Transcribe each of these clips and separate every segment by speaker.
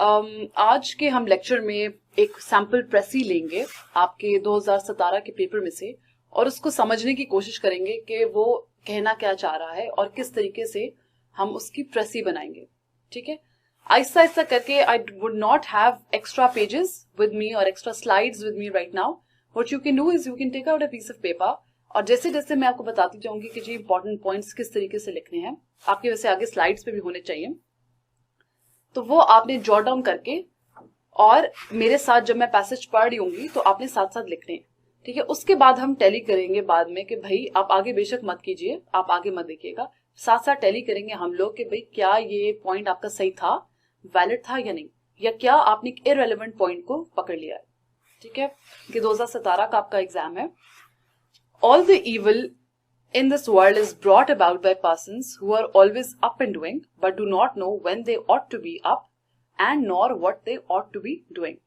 Speaker 1: आज के हम लेक्चर में एक सैम्पल प्रेसी लेंगे आपके 2017 के पेपर में से और उसको समझने की कोशिश करेंगे कि वो कहना क्या चाह रहा है और किस तरीके से हम उसकी प्रेसी बनाएंगे. ठीक है, आहिस्ता आहिस्ता करके. I would not have extra pages with me और extra slides with me right now. What you can do is you can take out a piece of paper और जैसे जैसे मैं आपको बताती जाऊंगी कि जी इंपॉर्टेंट पॉइंट्स किस तरीके से लिखने हैं. आपके वैसे आगे स्लाइड्स पे भी होने चाहिए, तो वो आपने जॉट डाउन करके और मेरे साथ जब मैं पैसेज पढ़ रही होंगी तो आपने साथ साथ लिखने हैं. ठीक है, उसके बाद हम टैली करेंगे बाद में कि भाई आप आगे बेशक मत कीजिए, आप आगे मत देखिएगा, साथ साथ टैली करेंगे हम लोग कि भाई क्या ये पॉइंट आपका सही था, वैलिड था या नहीं, या क्या आपने इररेलेवेंट पॉइंट को पकड़ लिया है. ठीक है, कि 2017 का आपका एग्जाम है. All the evil in this world is brought about by persons who are always up and doing but do not know when they ought to be up and nor what they ought to be doing.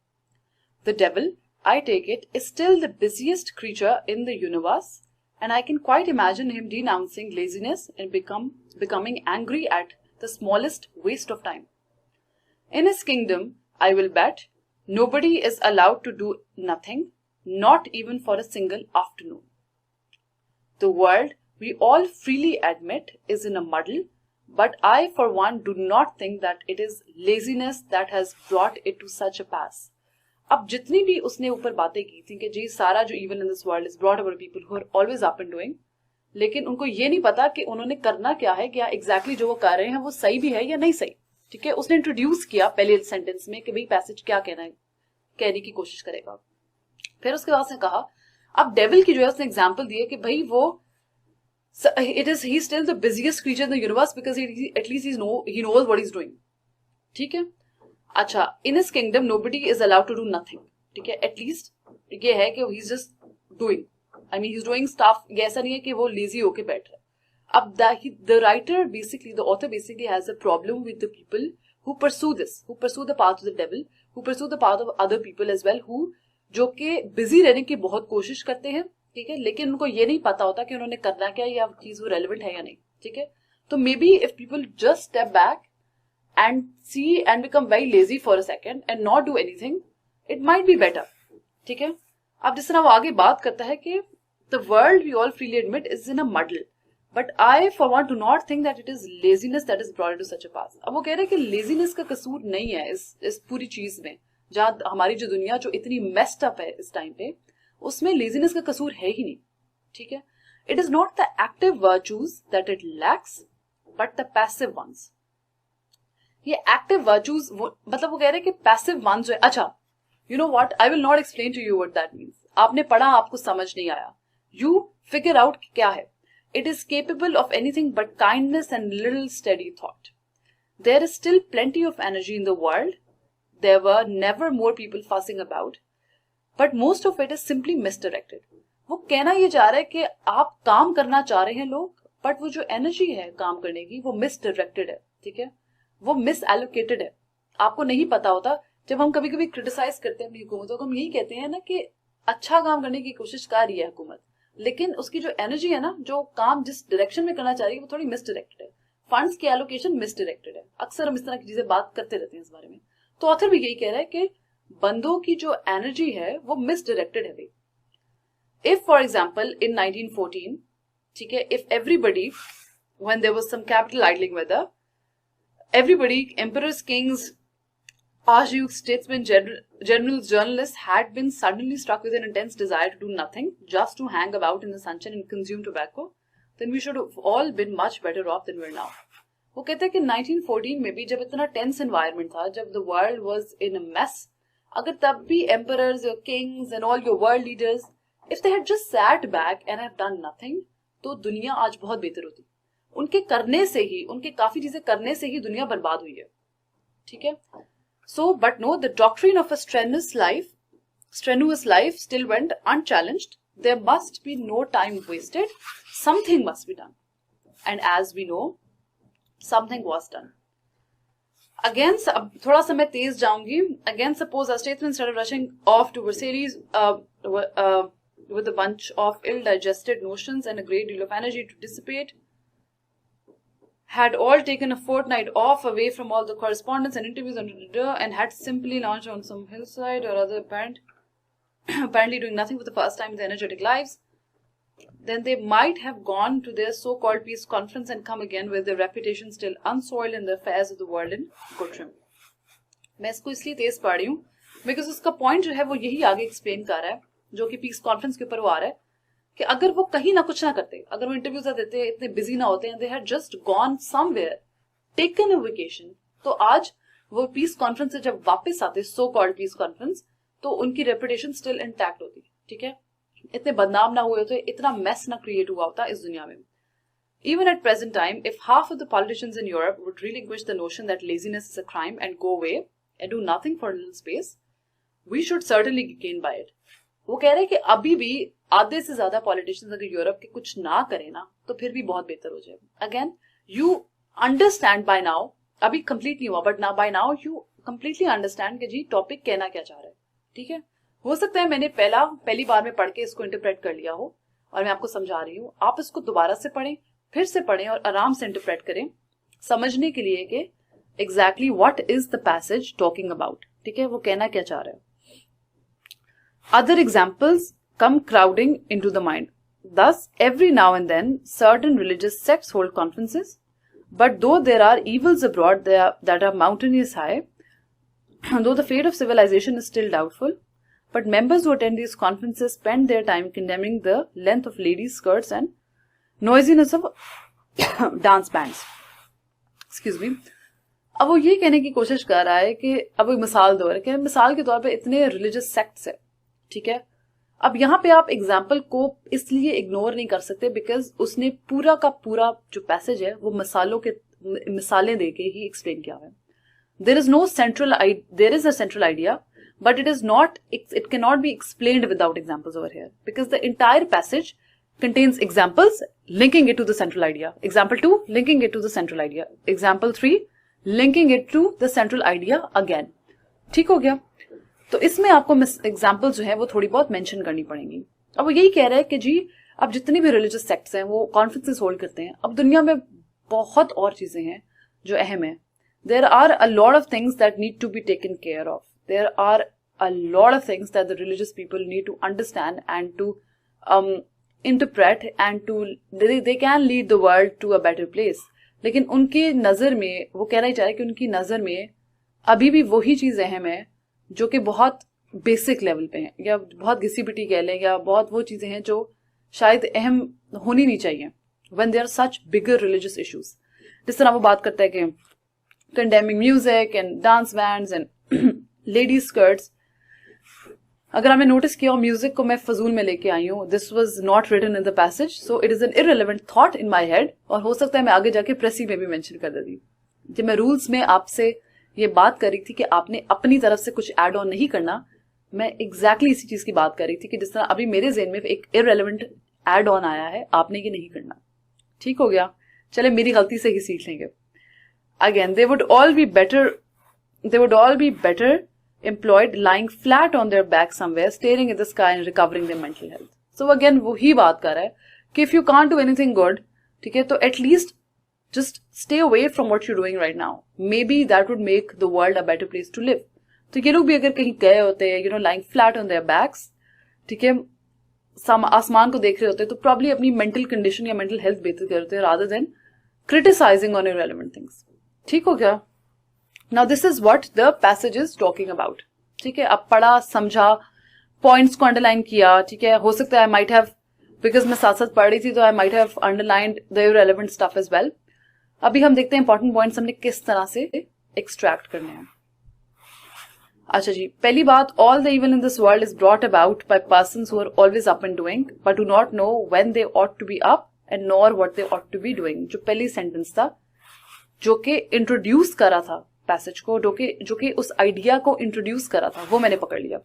Speaker 1: The devil, I take it, is still the busiest creature in the universe, and I can quite imagine him denouncing laziness and becoming angry at the smallest waste of time. In his kingdom, I will bet, nobody is allowed to do nothing, not even for a single afternoon. The world, we all freely admit, is in a muddle, but I for one do not think that it is laziness that has brought it to such a pass. अब जितनी भी उसने ऊपर बातें की थी कि जी सारा जो evil in this world is brought about people who are always up and doing, लेकिन उनको ये नहीं पता कि उन्होंने करना क्या है, क्या एग्जैक्टली जो वो कर रहे हैं वो सही भी है या नहीं सही. ठीक है, उसने इंट्रोड्यूस किया पहले सेंटेंस में कि भाई पैसेज क्या कहना है, कहने की कोशिश करेगा. फिर उसके बाद उसने कहा, अब डेविल की जो है उसने एग्जाम्पल दिए कि भाई वो he's still the busiest creature in the universe because at least he knows what he's doing. ठीक है, अच्छा, in his kingdom nobody is allowed to do nothing. ठीक है, at least ये है कि he's just doing, I mean he's doing stuff. ये ऐसा नहीं है कि वो lazy होके बैठ रहा है. अब the writer basically, the author basically has a problem with the people who pursue the path of the devil, who pursue the path of other people as well, who जो कि बिजी रहने की बहुत कोशिश करते हैं. ठीक है, लेकिन उनको ये नहीं पता होता कि उन्होंने करना क्या या चीज वो रेलेवेंट है या नहीं. ठीक है, तो maybe if people just step back and see and become very lazy for a second and not do anything, it might be better. ठीक है, अब जिस तरह वो आगे बात करता है कि the world we all freely admit is in a muddle, but I for one do not think that it is laziness that is brought to such a pass. अब वो कह रहे हैं कि लेजीनेस का कसूर नहीं है इस पूरी चीज में, जहां हमारी जो दुनिया जो इतनी मेस्ड अप है इस टाइम पे, उसमें लेजीनेस का कसूर है ही नहीं. ठीक है, it is not the active virtues that it lacks but the passive ones. ये एक्टिव वर्चूज मतलब वो कह रहे हैं कि पैसिव वंस जो है. अच्छा, you know what, I will not explain to you what that means. आपने पढ़ा, आपको समझ नहीं आया, यू फिगर आउट क्या है. It is capable of anything but kindness and little steady thought. There is still plenty of energy in the world. There were never more people fussing about, but most of it is simply misdirected. वो कहना ये चाह रहा है कि आप काम करना चाह रहे हैं लोग, बट वो जो एनर्जी है काम करने की वो मिसडायरेक्टेड है. ठीक है, वो मिस एलोकेटेड है. आपको नहीं पता होता. जब हम कभी कभी क्रिटिसाइज करते हैं अपनी हुकूमतों को, हम यही कहते हैं ना कि अच्छा काम करने की कोशिश कर रही है हुकूमत, लेकिन उसकी जो एनर्जी है ना, जो काम जिस डायरेक्शन में करना चाह रही है वो थोड़ी मिसडायरेक्टेड है. फंड्स की एलोकेशन मिसडायरेक्टेड है. अक्सर हम इस तरह की चीजें बात करते रहते हैं इस बारे में. तो ऑथर भी यही कह रहा है कि बंदों की जो एनर्जी है वो मिसडायरेक्टेड है भाई. इफ फॉर एग्जाम्पल इन 1914, ठीक है, if everybody, when there was some capital idling whether, everybody, emperors, kings, archdukes, statesmen, generals, journalists had been suddenly struck with an intense desire to do nothing, just to hang about in the sunshine and consume tobacco, then we should have all been much better off than we're now. वो कहते हैं कि 1914 में भी जब इतना tense environment था, जब the world was in a mess, अगर तब भी emperors, your Kings and all your world leaders, if they had just sat back and have done nothing, तो दुनिया आज बहुत बेहतर होती. उनके करने से ही, उनके काफी चीजें करने से ही दुनिया बर्बाद हुई है. ठीक है, so but no, the doctrine of a strenuous life still went unchallenged. There must be no time wasted. Something must be done. And as we know, something was done. Again, अब थोड़ा सा मैं तेज जाऊंगी. Again, suppose a statesman started rushing off to Versailles with a bunch of ill-digested notions and a great deal of energy to dissipate. had all taken a fortnight off away from all the correspondence and interviews and had simply launched on some hillside or other apparently doing nothing for the first time in their energetic lives, then they might have gone to their so-called peace conference and come again with their reputation still unsoiled in the affairs of the world in good trim. मैं इसको इसलिए तेज पढ़ रही हूँ because उसका point जो है वो यही आगे एक्सप्लेन कर रहा है, जो कि पीस कॉन्फ्रेंस के ऊपर वो आ रहा है कि अगर वो कहीं ना कुछ ना करते, अगर वो इंटरव्यूज देते, इतने बिजी ना होते हैं, they had just gone somewhere, taken a vacation, तो आज वो पीस कॉन्फ्रेंस से जब वापस आते, सो कॉल्ड पीस कॉन्फ्रेंस, तो उनकी रेपुटेशन स्टिल इंटैक्ट होती. ठीक है, इतने बदनाम ना हुए होते, इतना मेस ना क्रिएट हुआ होता इस दुनिया में. Even at present time, if half of the politicians in Europe would relinquish the notion that laziness is a crime and go away and do nothing for a little space, we should certainly gain by it. वो कह रहे हैं कि अभी भी आधे से ज्यादा पॉलिटिशियंस अगर यूरोप के कुछ ना करें ना, तो फिर भी बहुत बेहतर हो जाए. Again you understand by now, अभी कंप्लीट नहीं हुआ, बट ना by now you completely understand कि जी टॉपिक कहना क्या चाह रहा है. ठीक है, हो सकता है मैंने पहली बार में पढ़ के इसको इंटरप्रेट कर लिया हो और मैं आपको समझा रही हूँ. आप इसको दोबारा से पढ़ें, फिर से पढ़ें और आराम से इंटरप्रेट करें, समझने के लिए कि exactly what is the passage talking about. ठीक है, वो कहना क्या चाह रहा है. Other examples come crowding into the mind. Thus, every now and then, certain religious sects hold conferences, but though there are evils abroad that are mountainous high, though the fate of civilization is still doubtful, but members who attend these conferences spend their time condemning the length of ladies' skirts and noisiness of dance bands. Excuse me. अब वो ये कहने की कोशिश कर रहा है कि अब वो मिसाल दो, कि मिसाल के तौर पे इतने रिलीजियस सेक्ट्स है. ठीक है, अब यहाँ पे आप एग्जाम्पल को इसलिए इग्नोर नहीं कर सकते बिकॉज उसने पूरा का पूरा जो पैसेज है वो मिसालें देके ही एक्सप्लेन किया है. There is a central idea but it can not be explained without examples over here because the entire passage contains examples linking it to the central idea. Example 2 linking it to the central idea. Example 3 linking it to the central idea again. ठीक हो गया. तो इसमें आपको example जो है वो थोड़ी बहुत मेंशन करनी पड़ेंगी. अब वो यही कह रहा है कि जी अब जितने भी रिलीजियस सेक्ट्स हैं वो कॉन्फ्रेंसेस होल्ड करते हैं. अब दुनिया में बहुत और चीजें हैं जो अहम है. There are a lot of things that need to be taken care of. There are a lot of things that the religious people need to understand and to interpret and they can lead the world to a better place. लेकिन उनकी नजर में वो कहना ही चाह रहे हैं कि उनकी नजर में अभी भी वही चीज अहम है जो कि बहुत बेसिक लेवल पे है, या बहुत घिसी पिटी कह लें, या बहुत वो चीजें हैं जो शायद अहम होनी नहीं चाहिए when there are such bigger religious issues. जिस तरह वो बात करता है कि condemning music and dance bands and ladies skirts. अगर आपने नोटिस किया हो म्यूजिक को मैं फजूल में लेके आई हूँ. This was not written in the passage, so it is an irrelevant thought in my head. और हो सकता है मैं आगे जाके प्रेसी में भी मेंशन कर देती. जब मैं रूल्स में आपसे ये बात कर रही थी कि आपने अपनी तरफ से कुछ एड ऑन नहीं करना, मैं एग्जैक्टली इसी चीज की बात कर रही थी कि जिस तरह अभी मेरे ज़हन में एक इररिलेवेंट एड ऑन आया है, आपने ये नहीं करना. ठीक हो गया, चले मेरी गलती से ही सीख लेंगे. Again they would all be better employed lying flat on their back somewhere, staring at the sky and recovering their mental health. So again वही बात कर रहा है कि if you can't do anything good, ठीक है, तो at least just stay away from what you're doing right now. Maybe that would make the world a better place to live. तो ये लोग भी अगर कहीं गए होते हैं, lying flat on their backs, ठीक है, आसमान को देख रहे होते हैं, तो probably अपनी mental condition या mental health बेहतर कर होते हैं rather than criticizing on irrelevant things. ठीक हो गया. Now this is what the passage is talking about. ठीक है, अब पढ़ा, समझा, पॉइंट्स को अंडरलाइन किया. ठीक है, हो सकता है I might have, because मैं साथ साथ पढ़ रही थी तो I might have underlined the irrelevant stuff as well. अभी हम देखते हैं इंपॉर्टेंट पॉइंट्स हमने किस तरह से एक्सट्रैक्ट करने हैं. अच्छा जी, पहली बात, all the evil in this world is brought about by persons who are always up and doing but do not know when they ought to be up and nor what they ought to be doing. जो पहली sentence था जो कि introduce करा था passage को, जो कि उस आइडिया को इंट्रोड्यूस करा था, वो मैंने पकड़ लिया.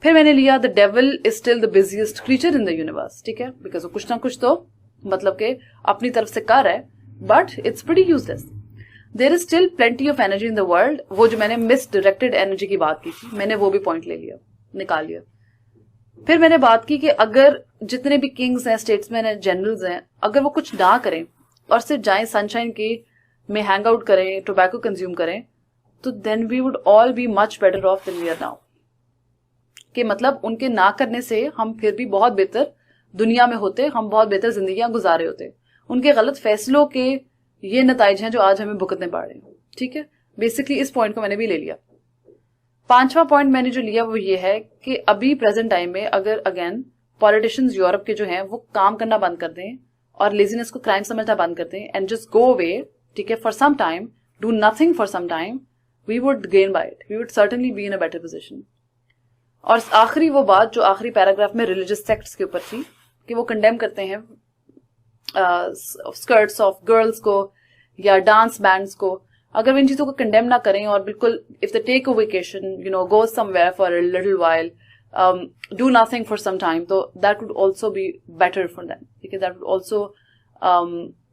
Speaker 1: फिर मैंने लिया the devil is still the busiest creature in the universe. ठीक है, बिकॉज वो कुछ ना कुछ तो मतलब के अपनी तरफ से कर रहा है, but it's pretty useless. There is still plenty of energy in the world. वो जो मैंने मिसडायरेक्टेड एनर्जी की बात की थी, मैंने वो भी पॉइंट ले लिया, निकाल लिया. फिर मैंने बात की कि अगर जितने भी किंग्स हैं, स्टेट्समैन हैं, जनरल्स हैं, अगर वो कुछ ना करें और सिर्फ जाएं सनशाइन के में हैंग आउट करें, टोबैको कंज्यूम करें, तो then we would all be much better off than we are now. कि मतलब उनके ना करने से हम फिर भी बहुत बेहतर दुनिया में होते, हम बहुत बेहतर जिंदगियां गुजारे होते। उनके गलत फैसलों के ये नतीजे हैं जो आज हमें भुगतने पड़ रहे हैं। ठीक है, बेसिकली इस पॉइंट को मैंने भी ले लिया। पांचवा पॉइंट मैंने जो लिया वो ये है कि अभी प्रेजेंट टाइम में अगर अगेन पॉलिटिशियंस यूरोप के जो हैं वो काम करना बंद कर दें और लेजीनेस को क्राइम समझना बंद कर दें एंड जस्ट गो अवे, ठीक है, for some time, do nothing for some time, we would gain by it, we would certainly be in a better position. और आखिरी वो बात जो आखिरी पैराग्राफ में रिलीजियस सेक्ट्स के ऊपर थी कि वो कंडेम करते हैं स्कर्ट्स ऑफ गर्ल्स को या डांस बैंड्स को। अगर वो इन चीजों को कंडेम ना करें और बिल्कुल if they take a vacation, you know, go somewhere for a little while, do nothing for some time, तो that would also be better for them. ठीक है, that would also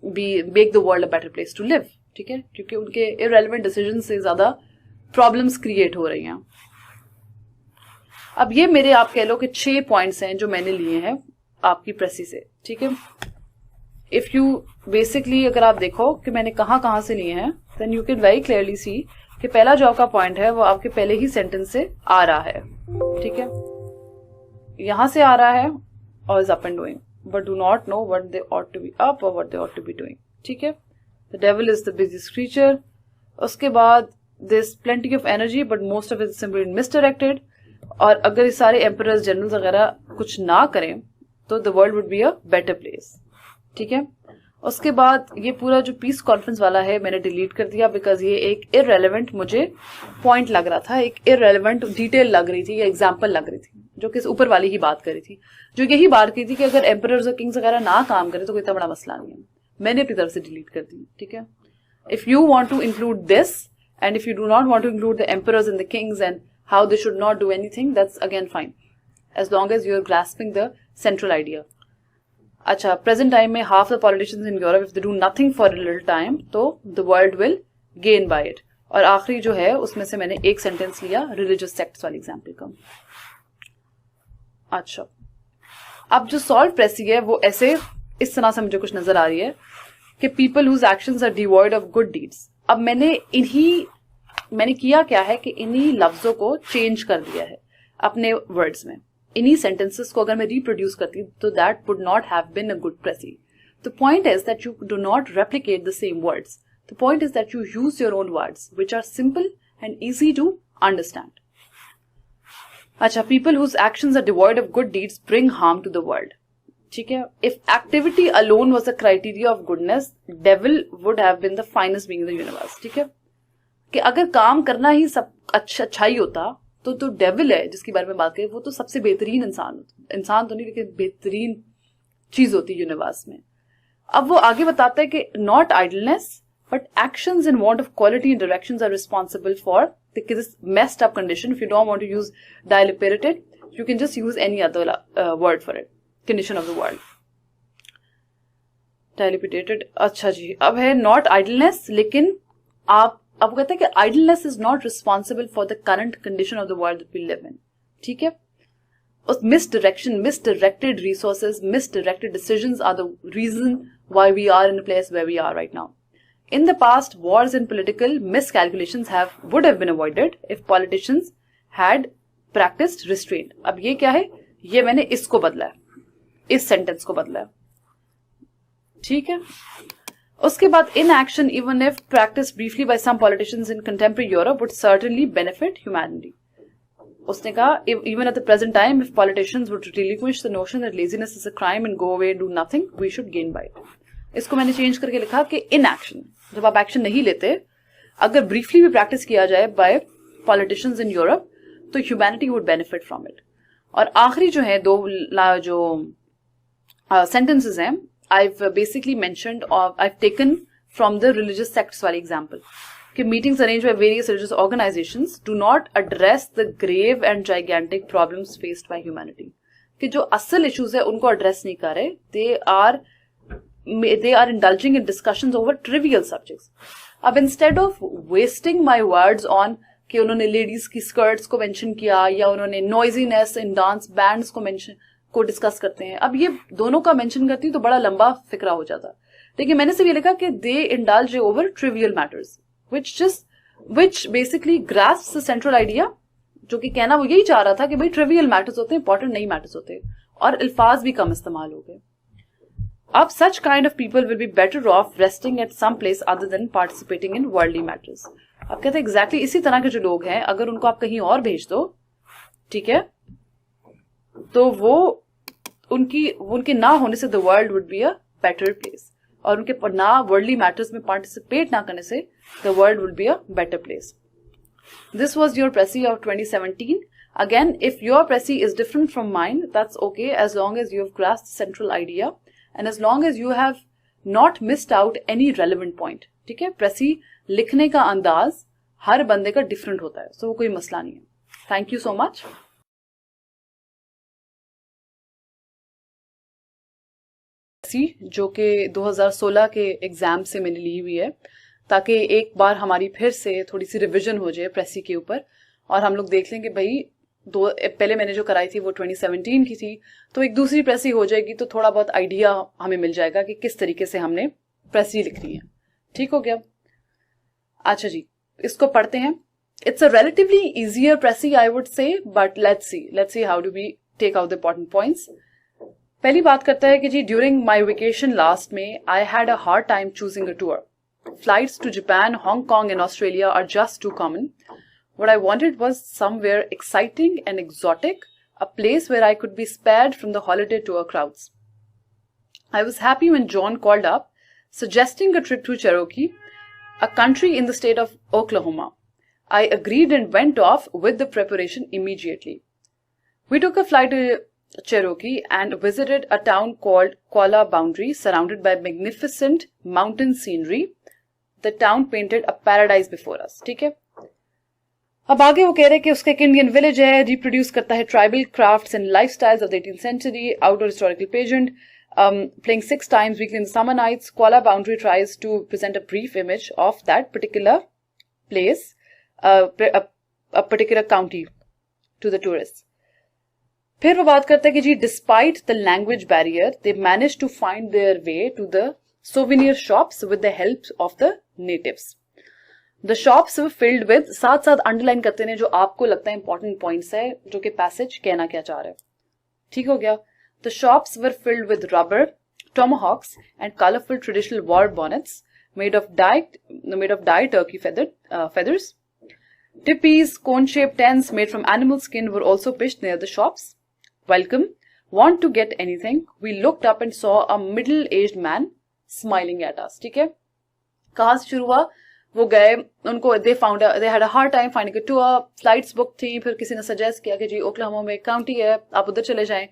Speaker 1: be make the world a better place to live. ठीक है, क्योंकि उनके irrelevant decision से ज्यादा problems create हो रही हैं। अब ये मेरे आप कह लो कि 6 पॉइंट्स हैं जो मैंने लिए हैं आपकी प्रेसी से। ठीक है, इफ यू बेसिकली अगर आप देखो कि मैंने कहां से लिए हैं, then you can very clearly see कि पहला जो आपका पॉइंट है वो आपके पहले ही सेंटेंस से आ रहा है। ठीक है, यहां से आ रहा है और is up and doing, but do not know what they ought to be up और what they ought to be doing. ठीक है, the devil is the busiest creature. उसके बाद this plenty of energy but most of it simply misdirected. और अगर ये सारे emperors, generals वगैरह कुछ ना करें तो the world would be a better place. ठीक है, उसके बाद ये पूरा जो पीस कॉन्फ्रेंस वाला है मैंने डिलीट कर दिया बिकॉज ये एक इररेलेवेंट मुझे पॉइंट लग रहा था, एक इररेलेवेंट डिटेल लग रही थी या एग्जाम्पल लग रही थी जो कि ऊपर वाली ही बात करी थी, जो यही बात की थी कि अगर एम्परर्स और किंग्स वगैरह ना काम करें तो कोई इतना बड़ा मसला नहीं है। मैंने अपनी तरफ से डिलीट कर दी। ठीक है, if you want to include this and if you do not want to include the emperors and the kings and how they should not do anything, that's again fine, as long as you're grasping the central idea. अच्छा, present time में half the politicians in Europe, if they do nothing for a little time, तो the world will gain by it. और आखिरी जो है उसमें से मैंने एक सेंटेंस लिया religious sects वाली एग्जाम्पल का। अच्छा, अब जो सॉल्ट प्रेसी है वो ऐसे इस तरह से मुझे कुछ नजर आ रही है कि people whose actions are devoid of good deeds। अब मैंने किया क्या है कि इन्हीं लफ्जों को चेंज कर दिया है अपने वर्ड्स में। इन्हीं सेंटेंसेस को अगर मैं रिप्रोड्यूस करती तो that would not have been a good precis. The point is that you do not replicate the same words. The point is that you use your own words which are simple and easy to understand. अच्छा, people whose actions are devoid of good deeds bring harm to the world. ठीक है, if activity alone was the criteria of goodness, devil would have been the finest being in the universe. ठीक है, कि अगर काम करना ही सब अच्छाई होता तो डेविल है जिसकी बारे में बात करें वो तो सबसे बेहतरीन इंसान तो नहीं लेकिन बेहतरीन चीज होती है यूनिवर्स में। अब वो आगे बताता है कि not idleness but actions in want of quality and directions are responsible for this messed up condition. If you don't want to use dilapidated you can just use any other word for it, condition of the world dilapidated. अच्छा जी, अब है not idleness, लेकिन अब कहते हैं कि idleness is not responsible for the current condition of the world that we live in. ठीक है, उस misdirected resources, misdirected decisions are the reason why we are in the place where we are right now. In the past wars and political miscalculations would have been avoided if politicians had practised restraint. अब ये क्या है, ये मैंने इसको बदला है, इस सेंटेंस को बदला है। ठीक है, उसके बाद inaction even if practise briefly by some politicians in contemporary Europe would certainly benefit humanity. उसने कहा even at the present time if politicians would relinquish the notion that laziness is a crime and go away and do nothing we should gain by it. इसको मैंने change करके लिखा कि in action, जब आप action नहीं लेते, अगर ब्रीफली भी प्रैक्टिस किया जाए बाय पॉलिटिशियंस इन यूरोप तो humanity would benefit from it. और आखिरी जो है दो जो sentences हैं, I've basically mentioned or I've taken from the religious sects वाली example कि meetings arranged by various religious organizations do not address the grave and gigantic problems faced by humanity। कि जो असल issues है उनको address नहीं कर रहे, they are indulging in discussions over trivial subjects। अब instead of wasting my words on कि उन्होंने लेडीज की स्कर्ट्स को मेंशन किया या उन्होंने नॉइजीनेस इन डांस बैंड्स को डिस्कस करते हैं, अब ये दोनों का मेंशन करती तो बड़ा लंबा फिक्रा हो जाता, देखिए मैंने सिर्फ ये लिखा कि they indulge over trivial matters which basically grasps the central idea, जो कि कहना वो यही चाह रहा था कि भाई ट्रिवियल मैटर्स होते हैं, इंपॉर्टेंट नहीं मैटर्स होते, और अल्फाज भी कम इस्तेमाल हो गए. अब such kind of people will be better off resting at some place other than participating in worldly matters. अब कहते हैं एग्जैक्टली इसी तरह के जो लोग हैं, अगर उनको आप कहीं और भेज दो, ठीक है, तो वो उनके ना होने से the world would be a better place, और उनके ना वर्ल्डली मैटर्स में पार्टिसिपेट ना करने से the world would be a better place. This was your Pressy of 2017. Again, if your Pressy is different from mine, that's okay as long as you have grasped the central idea and as long as you have not missed out any relevant point. ठीक है, Pressy लिखने का अंदाज हर बंदे का different होता है, so वो कोई मसला नहीं है. Thank you so much. जो कि 2016 के एग्जाम से मैंने ली हुई है, ताकि एक बार हमारी फिर से थोड़ी सी रिवीजन हो जाए प्रेसी के ऊपर, और हम लोग देख लेंगे भाई पहले मैंने जो कराई थी वो 2017 की थी, तो एक दूसरी प्रेसी हो जाएगी तो थोड़ा बहुत आइडिया हमें मिल जाएगा कि किस तरीके से हमने प्रेसी लिखनी है. ठीक हो गया? अच्छा जी, इसको पढ़ते हैं. It's a relatively easier precis I would say, but let's see how do we take out the important points. पहली बात करता है कि जी ड्यूरिंग माई वेकेशन लास्ट में I had a hard time choosing a tour. Flights to Japan, Hong Kong and Australia are just too common. What I wanted was somewhere exciting and exotic, a place where I could be spared from the holiday tour crowds. I was happy when John called up, suggesting a trip to Cherokee, a country in the state of Oklahoma. I agreed and went off with the preparation immediately. We took a flight to Cherokee and visited a town called Kuala Boundary, surrounded by magnificent mountain scenery. The town painted a paradise before us. ठीक है, अब आगे वो कह रहे हैं कि उसका एक इंडियन विलेज है, रिप्रोड्यूस करता है tribal crafts and lifestyles of the 18th century, outdoor historical pageant, playing 6 times weekly in the summer nights. Kuala Boundary tries to present a brief image of that particular place, a particular county to the tourists. फिर वो बात करता है कि जी despite the language barrier they manage to find their way to the souvenir shops with the help of the natives. The shops were filled with, साथ साथ underline करते हैं जो आपको लगता है इंपॉर्टेंट पॉइंट्स है जो कि पैसेज कहना क्या चाह रहा है. ठीक हो गया? The shops were filled with rubber, tomahawks and colorful traditional war bonnets made of dyed turkey feathers. Tipis, cone-shaped tents made from animal skin were also pitched near the shops. Welcome. Want to get anything? We looked up and saw a middle-aged man smiling at us. ठीक है, कहाँ से शुरू हुआ? वो गए, उनको they had a hard time finding a tour. Flights book थी, फिर किसी ने सजेस्ट किया कि जी ओक्लाहोमा में एक काउंटी है, आप उधर चले जाएं.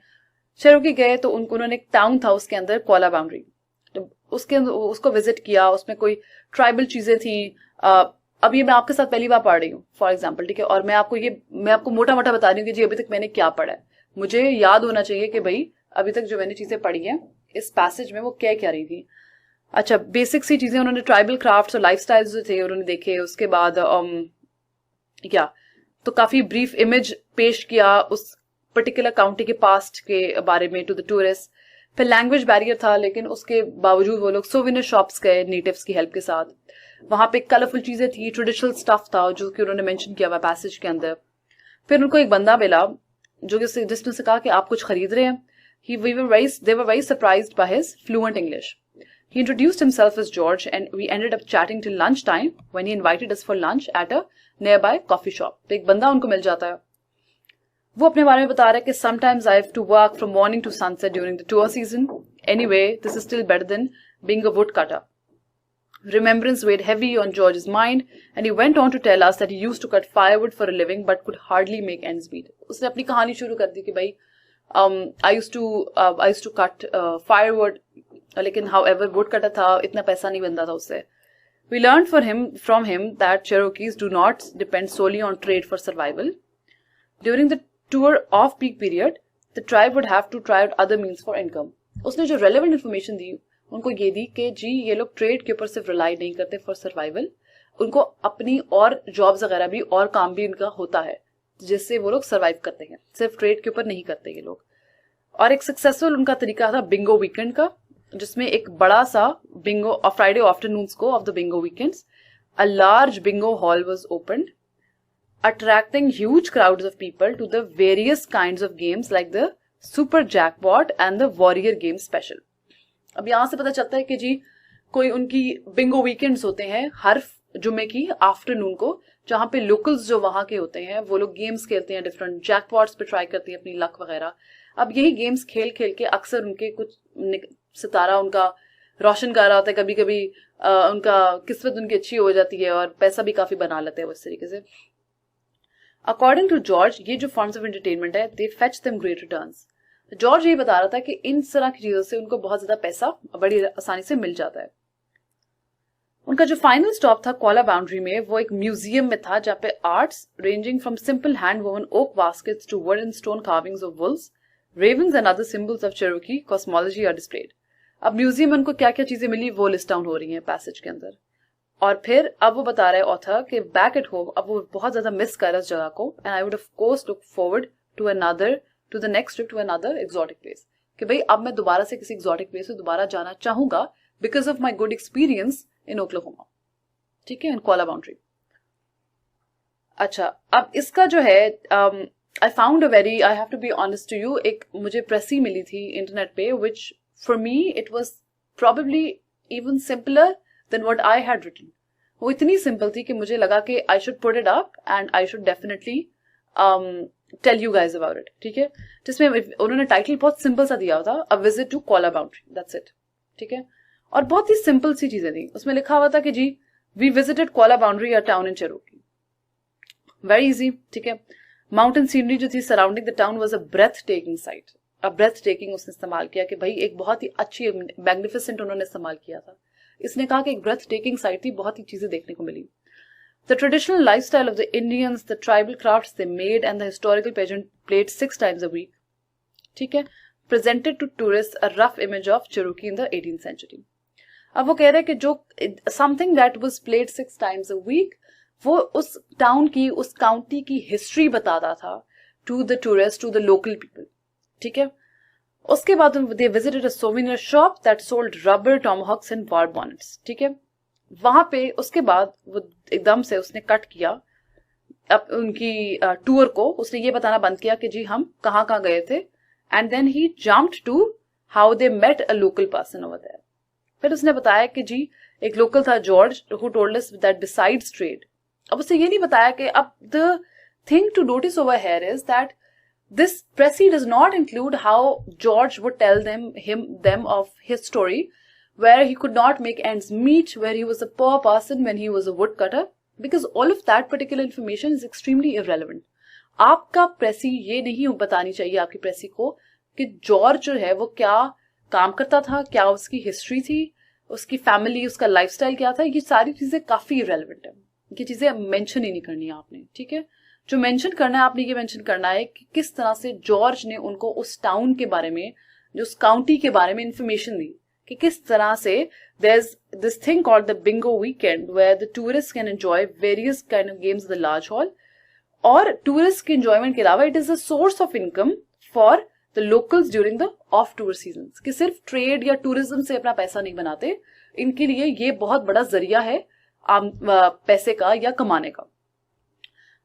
Speaker 1: शेरोकी गए तो उन्होंने एक टाउन था उसके अंदर कुआला बाउंड्री, तो उसको विजिट किया. उसमें कोई ट्राइबल चीजें थी. अब ये मैं आपके साथ पहली बार पढ़ रही हूँ फॉर एग्जाम्पल, ठीक है, और मैं आपको मोटा मोटा बता रही हूँ कि जी अभी तक मैंने क्या पढ़ा है. मुझे याद होना चाहिए कि भाई अभी तक जो मैंने चीजें पढ़ी हैं इस पैसेज में वो क्या क्या रही थी. अच्छा, बेसिक सी चीजें उन्होंने ट्राइबल क्राफ्ट्स और लाइफस्टाइल्स जो थे उन्होंने देखे. उसके बाद क्या तो काफी ब्रीफ इमेज पेश किया उस पर्टिकुलर काउंटी के पास्ट के बारे में टू द टूरिस्ट. फिर लैंग्वेज बैरियर था, लेकिन उसके बावजूद वो लोग सोविनियर शॉप्स गए नेटिव्स की हेल्प के साथ. वहां पे कलरफुल चीजें थी, ट्रेडिशनल स्टफ था जो कि उन्होंने मेंशन किया हुआ पैसेज के अंदर. फिर उनको एक बंदा मिला जिसने से कहा कि आप कुछ खरीद रहे हैं. They were very surprised by his fluent English. He introduced himself as George and we ended up chatting till lunchtime when he invited us for lunch at a nearby coffee shop. तो एक बंदा उनको मिल जाता है. वो अपने बारे में बता रहा है कि sometimes I have to work from morning to sunset during the tour season. Anyway, this is still better than being a woodcutter. Remembrance weighed heavy on George's mind and he went on to tell us that he used to cut firewood for a living but could hardly make ends meet. उसने अपनी कहानी शुरू कर दी कि भाई I used to cut firewood, लेकिन however wood cutter था, इतना पैसा नहीं बनता था उससे. We learned from him that Cherokees do not depend solely on trade for survival. During the tour off-peak period, the tribe would have to try out other means for income. उसने जो relevant information दी उनको ये दी कि जी ये लोग trade के ऊपर सिर्फ रिलाई नहीं करते फॉर सर्वाइवल, उनको अपनी और जॉब्स वगैरह भी और काम भी उनका होता है जिससे वो लोग सर्वाइव करते हैं, सिर्फ ट्रेड के ऊपर नहीं करते ये लोग. और एक सक्सेसफुल उनका तरीका था बिंगो वीकेंड का. जिसमें एक बड़ा सा बिंगो फ्राइडे आफ्टरनून्स को of the Bingo weekends a large Bingo hall was opened, attracting huge crowds of people to the various kinds of games like the Super Jackpot and the Warrior Game Special. अब यहाँ से पता चलता है कि जी कोई उनकी बिंगो वीकेंड्स होते हैं हर जुम्मे की आफ्टरनून को, जहाँ पे लोकल्स जो वहाँ के होते हैं वो लोग गेम्स खेलते हैं, डिफरेंट जैकपॉट्स पे ट्राई करते हैं अपनी लक वगैरह. अब यही गेम्स खेल खेल के अक्सर उनके कुछ सितारा उनका रोशन कर रहा होता है, कभी कभी उनका किस्मत उनकी अच्छी हो जाती है और पैसा भी काफी बना लेते हैं उस तरीके से. अकॉर्डिंग टू जॉर्ज, ये जो फॉर्म्स ऑफ एंटरटेनमेंट है they fetch them great returns. George ये बता रहा था कि इन तरह की चीजों से उनको बहुत ज्यादा पैसा बड़ी आसानी से मिल जाता है. उनका जो फाइनल स्टॉप था कॉला बाउंड्री में, वो एक म्यूजियम में था जहाँ पे arts ranging from simple hand woven oak baskets to wood and stone carvings of wolves, ravens and other symbols of Cherokee cosmology are displayed. अब म्यूजियम में उनको क्या क्या चीजें मिली वो लिस्ट डाउन हो रही है पैसेज के अंदर. और फिर अब वो बता रहे ऑथर कि बैक एट होम अब वो बहुत ज्यादा मिस कर रहा है उस जगह को, and I would of course look forward to the next trip to another exotic place. कि भाई अब मैं दोबारा से किसी एक्सोटिक प्लेस में दोबारा जाना चाहूंगा because of my good experience in Oklahoma. ठीक है, इन कॉला बाउंड्री. अच्छा, अब इसका जो है I found I have to be honest to you, एक मुझे प्रेसी मिली थी इंटरनेट पे which for me it was probably even simpler than what I had written. वो इतनी सिंपल थी कि मुझे लगा कि I should put it up and I should definitely tell you guys about it. ठीक है, जिसमें उन्होंने टाइटल बहुत सिंपल सा दिया था, a visit to kola boundary, that's it. ठीक है, और बहुत ही सिंपल सी चीजें थी. उसमें लिखा हुआ था कि जी we visited Qualla boundary, a town in Cherokee. Very easy. ठीक है, माउंटेन सीनरी जो थी surrounding the town was a breathtaking sight. A breathtaking उसने इस्तेमाल किया कि भाई एक बहुत ही अच्छी मैग्निफिसेंट उन्होंने इस्तेमाल किया था. इसने कहा कि एक ब्रेथ टेकिंग साइट थी, बहुत ही चीजें देखने को मिली. The traditional lifestyle of the Indians, the tribal crafts they made and the historical pageant played 6 times a week. ठीक है, presented to tourist a rough image of Cherokee in the 18th century. अब वो कह रहे हैं कि जो something that was played 6 times a week, वो उस टाउन की, उस काउंटी की हिस्ट्री बताता था to the tourist, to the local people. ठीक है, उसके बाद they visited a souvenir shop that sold rubber tomahawks and war bonnets. ठीक है, वहां पे उसके बाद वो एकदम से उसने कट किया अब उनकी टूर को. उसने ये बताना बंद किया कि जी हम कहाँ कहाँ गए थे, and then he jumped to how they met a local person over there. फिर उसने बताया कि जी एक लोकल था George who told us that besides trade. अब उसने ये नहीं बताया कि अब the thing to notice over here is that this précis does not include how George would tell them of his story, where he could not make ends meet, where he was a poor person when he was a woodcutter, because all of that particular information is extremely irrelevant. आपका प्रेसी ये नहीं बतानी चाहिए आपकी प्रेसी को कि George जो है वो क्या काम करता था, क्या उसकी हिस्ट्री थी, उसकी फैमिली, उसका लाइफस्टाइल क्या था. ये सारी चीजें काफी इररेलेवेंट है, ये चीजें मेंशन ही नहीं करनी है आपने. ठीक है, जो मेंशन करना है आपने ये मेंशन करना है कि किस तरह से जॉर्ज ने उनको उस टाउन के बारे में, जो उस काउंटी के बारे में इंफॉर्मेशन दी, कि किस तरह से there is this thing called the bingo weekend where the tourist can enjoy various kind of games in the large hall. और टूरिस्ट के एंजॉयमेंट के अलावा it is a source of income for the locals during the off tour season. कि सिर्फ trade या tourism से अपना पैसा नहीं बनाते, इनके लिए ये बहुत बड़ा जरिया है पैसे का या कमाने का.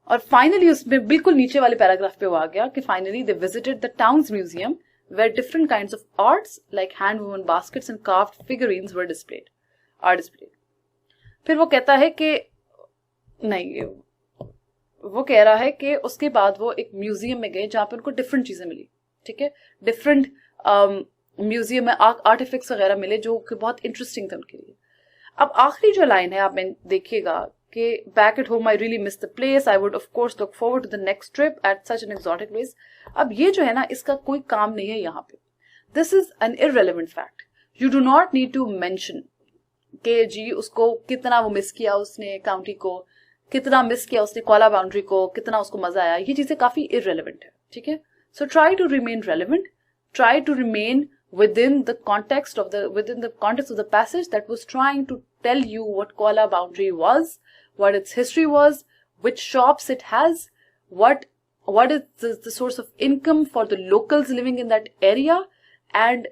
Speaker 1: और फाइनली उसमें बिल्कुल नीचे वाले पैराग्राफ पे वो आ गया कि finally they visited the town's museum where different kinds of arts like hand woven baskets and carved figurines were displayed. फिर वो कहता है कि नहीं, वो कह रहा है कि उसके बाद वो एक म्यूजियम में गए जहां पे उनको डिफरेंट चीजें मिली. ठीक है, डिफरेंट म्यूजियम में आर्टिफैक्ट्स वगैरह मिले जो कि बहुत इंटरेस्टिंग थे उनके लिए. अब आखिरी जो लाइन है आप देखिएगा कि back at home I really miss the place, I would of course look forward to the next trip at such an exotic place. अब ये जो है ना, इसका कोई काम नहीं है यहाँ पे. This is an irrelevant fact. You do not need to mention कि जी उसको कितना वो मिस किया, उसने काउंटी को कितना मिस किया, उसने कॉला बाउंड्री को कितना उसको मजा आया. ये चीजें काफी इररेलेवेंट है. ठीक है, so try to remain relevant, try to remain within the context of the passage that was trying to tell you what Kala boundary was, what its history was, which shops it has, what is the source of income for the locals living in that area, and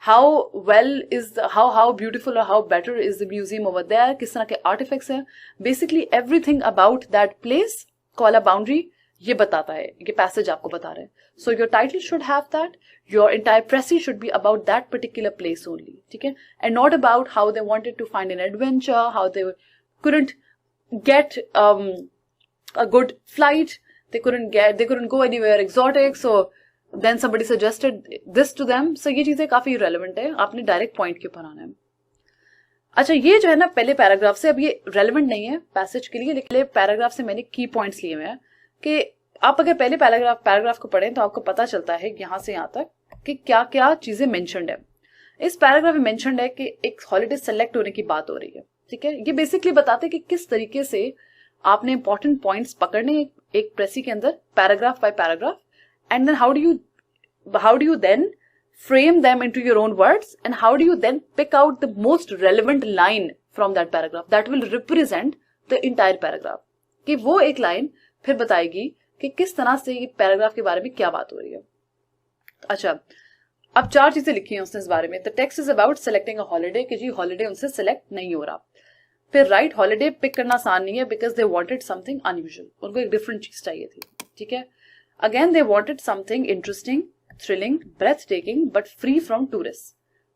Speaker 1: how well is how beautiful और how better is the museum over there, किस तरह के artifacts हैं, basically everything about that place Qualla boundary, ये बताता है, ये passage आपको बता रहे हैं. So your title should have that, your entire precis should be about that particular place only, ठीक है, and not about how they wanted to find an adventure, how they couldn't get a good flight, they couldn't go anywhere exotic, so then somebody suggested this to them. So ये चीजें काफी relevant है, आपने direct point के ऊपर आना है. अच्छा, ये जो है ना पहले पैराग्राफ से, अब ये रेलेवेंट नहीं है पैसेज के लिए, लेकिन पैराग्राफ से मैंने की पॉइंट्स लिए हुए हैं कि आप अगर पहले पैराग्राफ को पढ़ें तो आपको पता चलता है यहाँ से यहाँ तक कि क्या क्या चीजें मेंशन्ड है. इस पैराग्राफ में मेंशन्ड है कि एक हॉलीडे सेलेक्ट होने की बात हो रही है, ठीक है. ये बेसिकली बताते हैं कि किस तरीके से आपने इंपॉर्टेंट पॉइंट्स पकड़ने एक प्रेसी के अंदर, paragraph by paragraph, and then how do you then frame them into your own words, and how do you then pick out the most relevant line from that paragraph that will represent the entire paragraph. कि वो एक line फिर बताएगी कि किस तरह से ये पैराग्राफ के बारे में क्या बात हो रही है. अच्छा, अब 4 चीजें लिखी हैं उसने इस बारे में. The text is about selecting a holiday, कि जी हॉलीडे उनसे सेलेक्ट नहीं हो रहा. फिर राइट, हॉलीडे पिक करना आसान नहीं है because they wanted something unusual, उनको एक डिफरेंट चीज चाहिए थी, ठीक है. Again they wanted something interesting, thrilling, breathtaking but free from tourists.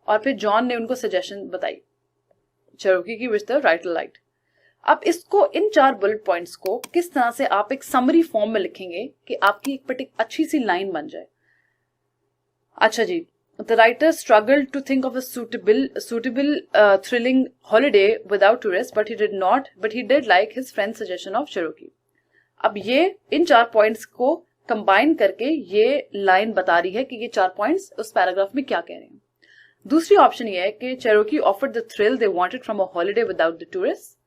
Speaker 1: और फिर जॉन ने उनको सजेशन बताई चेरोकी की विच द राइटर लाइट. अब इसको, इन 4 बुलेट पॉइंट्स को किस तरह से आप एक समरी फॉर्म में लिखेंगे कि आपकी एक अच्छी सी लाइन बन जाए. अच्छा जी, the writer struggle to think of a suitable thrilling holiday without tourists, but he did like his friend's suggestion of Cherokee. अब ये इन 4 पॉइंट्स को कंबाइन करके ये लाइन बता रही है कि ये 4 पॉइंट्स उस पैराग्राफ में क्या कह रहे हैं. दूसरी ऑप्शन ये है कि Cherokee offered the thrill they wanted from a holiday without the tourist.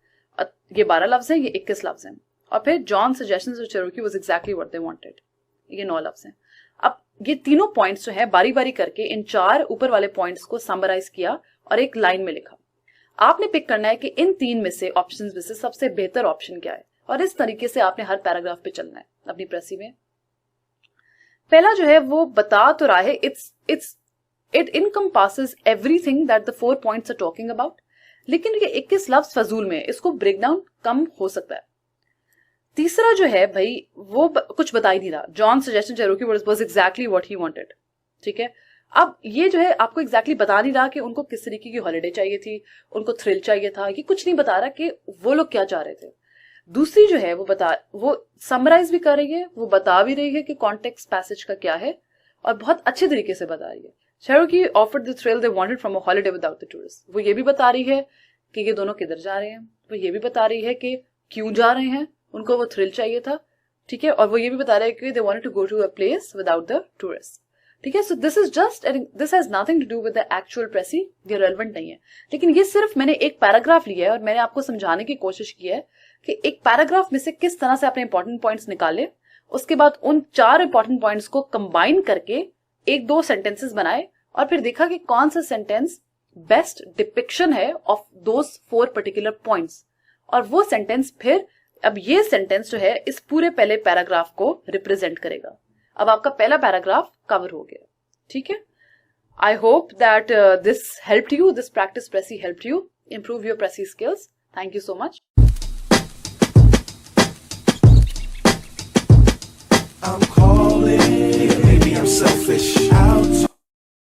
Speaker 1: ये 12 लफ्ज हैं, ये 21 लफ्ज हैं. और फिर John suggestions of Cherokee was exactly what they wanted, ये 9 लफ्ज हैं. अब ये तीनों पॉइंट्स जो है बारी बारी करके इन 4 ऊपर वाले पॉइंट्स को समराइज किया और एक लाइन में लिखा. आपने पिक करना है कि इन 3 में से, ऑप्शन में से सबसे बेहतर ऑप्शन क्या है, और इस तरीके से आपने हर पैराग्राफ पे चलना है अपनी प्रेसी में. पहला जो है वो बता तो रहा है, it encompasses everything that the 4 points are talking about, लेकिन ये 21 लफ्ज फजूल में, इसको ब्रेकडाउन कम हो सकता है. तीसरा जो है भाई वो कुछ बता ही नहीं रहा. John suggestion Cherokee was exactly what he wanted, ठीक है. अब ये जो है आपको एग्जैक्टली बता नहीं रहा कि उनको किस तरीके की हॉलीडे चाहिए थी, उनको थ्रिल चाहिए था, ये कुछ नहीं बता रहा कि वो लोग क्या चाह रहे थे. दूसरी जो है वो समराइज भी कर रही है, वो बता भी रही है कि कॉन्टेक्स्ट पैसेज का क्या है, और बहुत अच्छे तरीके से बता रही है. Cherokee offered the thrill they wanted from a holiday without the tourists. वो ये भी बता रही है कि ये दोनों किधर जा रहे हैं, वो ये भी बता रही है कि क्यों जा रहे हैं, उनको वो थ्रिल चाहिए था, ठीक है, और वो ये भी बता रहे हैं कि they wanted to go to a place without the tourists, ठीक है. So this has nothing to do with the actual precis, ये रेलेवेंट नहीं है. लेकिन ये सिर्फ मैंने एक पैराग्राफ लिया है और मैंने आपको समझाने की कोशिश की है कि एक पैराग्राफ में से किस तरह से आपने इंपॉर्टेंट पॉइंट्स निकाले, उसके बाद उन 4 इंपॉर्टेंट पॉइंट्स को कंबाइन करके 1-2 सेंटेंसेस बनाए, और फिर देखा कि कौन सा सेंटेंस बेस्ट डिपिक्शन है ऑफ दोस 4 पर्टिकुलर पॉइंट्स, और वो सेंटेंस फिर, अब ये सेंटेंस जो है इस पूरे पहले पैराग्राफ को रिप्रेजेंट करेगा. अब आपका पहला पैराग्राफ कवर हो गया, ठीक है. I hope that this helped you, this practice precis helped you improve your pressy skills. Thank you so much.
Speaker 2: I'm calling, maybe I'm selfish. Out.